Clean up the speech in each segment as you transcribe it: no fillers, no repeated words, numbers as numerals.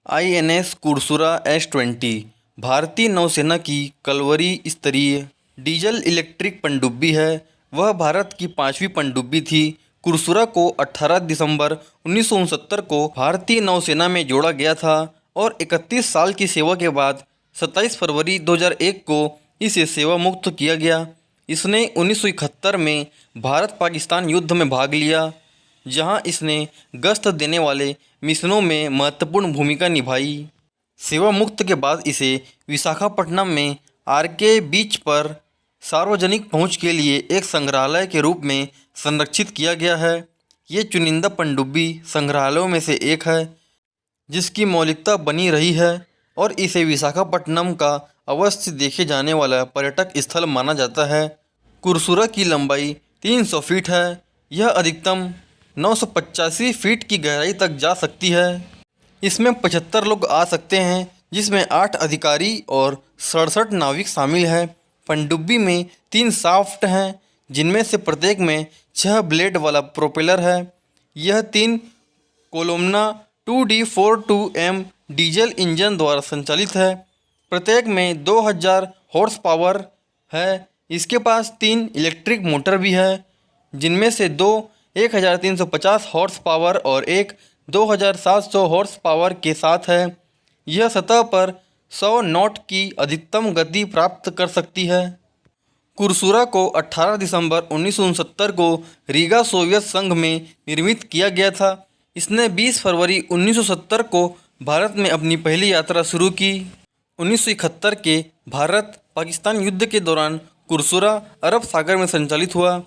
INS कुर्सुरा S-20 भारतीय नौसेना की कलवरी स्तरीय डीजल इलेक्ट्रिक पनडुब्बी है। वह भारत की 5वीं पनडुब्बी थी। कुर्सुरा को 18 दिसंबर 1969 को भारतीय नौसेना में जोड़ा गया था और 31 साल की सेवा के बाद 27 फरवरी 2001 को इसे सेवा मुक्त किया गया। इसने 1971 में भारत पाकिस्तान युद्ध में भाग लिया, जहां इसने गश्त देने वाले मिशनों में महत्वपूर्ण भूमिका निभाई। सेवा मुक्त के बाद इसे विशाखापट्टनम में आरके बीच पर सार्वजनिक पहुंच के लिए एक संग्रहालय के रूप में संरक्षित किया गया है। ये चुनिंदा पनडुब्बी संग्रहालयों में से एक है जिसकी मौलिकता बनी रही है और इसे विशाखापट्टनम का अवश्य देखे जाने वाला पर्यटक स्थल माना जाता है। कुर्सुरा की लंबाई 300 फीट है। यह अधिकतम 985 फीट की गहराई तक जा सकती है। इसमें 75 लोग आ सकते हैं, जिसमें 8 अधिकारी और 67 नाविक शामिल हैं। पनडुब्बी में 3 शाफ्ट हैं, जिनमें से प्रत्येक में 6 ब्लेड वाला प्रोपेलर है। यह 3 कोलोम्ना 2D42M डीजल इंजन द्वारा संचालित है। प्रत्येक में 2000 हॉर्स पावर है। इसके पास 3 इलेक्ट्रिक मोटर भी है, जिनमें से 2 1350 हॉर्स पावर और एक 2700 हॉर्स पावर के साथ है। यह सतह पर 100 नॉट की अधिकतम गति प्राप्त कर सकती है। कुर्सुरा को 18 दिसंबर 1969 को रीगा सोवियत संघ में निर्मित किया गया था। इसने 20 फरवरी 1970 को भारत में अपनी पहली यात्रा शुरू की। 1971 के भारत पाकिस्तान युद्ध के दौरान कुर्सुरा अरब सागर में संचालित हुआ।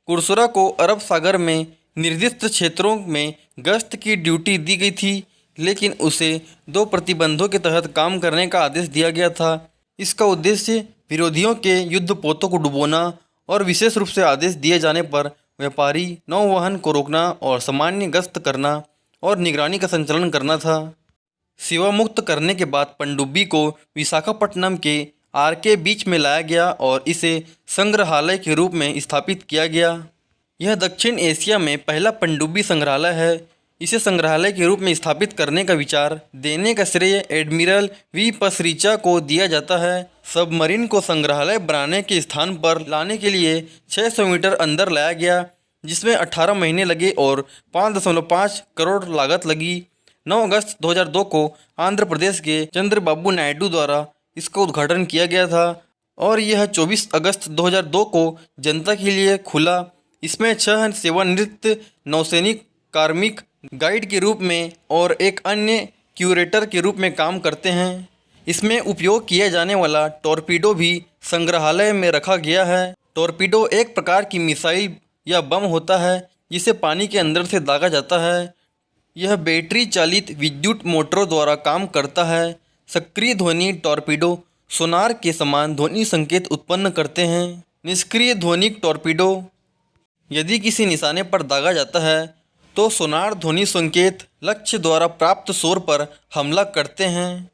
कुर्सुरा को अरब सागर में निर्दिष्ट क्षेत्रों में गश्त की ड्यूटी दी गई थी, लेकिन उसे 2 प्रतिबंधों के तहत काम करने का आदेश दिया गया था। इसका उद्देश्य विरोधियों के युद्धपोतों को डुबोना और विशेष रूप से आदेश दिए जाने पर व्यापारी नौवहन को रोकना और सामान्य गश्त करना और निगरानी का संचालन करना था। सेवा मुक्त करने के बाद पनडुब्बी को विशाखापट्टनम के आरके बीच में लाया गया और इसे संग्रहालय के रूप में स्थापित किया गया। यह दक्षिण एशिया में पहला पनडुब्बी संग्रहालय है। इसे संग्रहालय के रूप में स्थापित करने का विचार देने का श्रेय एडमिरल वी पसरीचा को दिया जाता है। सबमरीन को संग्रहालय बनाने के स्थान पर लाने के लिए 600 मीटर अंदर लाया गया, जिसमें 18 महीने लगे और 5.5 करोड़ लागत लगी। 9 अगस्त 2002 को आंध्र प्रदेश के चंद्रबाबू नायडू द्वारा इसका उद्घाटन किया गया था और यह 24 अगस्त 2002 को जनता के लिए खुला। इसमें 6 सेवानिवृत्त नौसैनिक कार्मिक गाइड के रूप में और एक अन्य क्यूरेटर के रूप में काम करते हैं। इसमें उपयोग किया जाने वाला टॉर्पीडो भी संग्रहालय में रखा गया है। टॉर्पीडो एक प्रकार की मिसाइल या बम होता है जिसे पानी के अंदर से दागा जाता है। यह बैटरी चालित विद्युत मोटरों द्वारा काम करता है। सक्रिय ध्वनि टॉर्पीडो सोनार के समान ध्वनि संकेत उत्पन्न करते हैं। निष्क्रिय ध्वनिक टॉर्पीडो यदि किसी निशाने पर दागा जाता है तो सोनार ध्वनि संकेत लक्ष्य द्वारा प्राप्त शोर पर हमला करते हैं।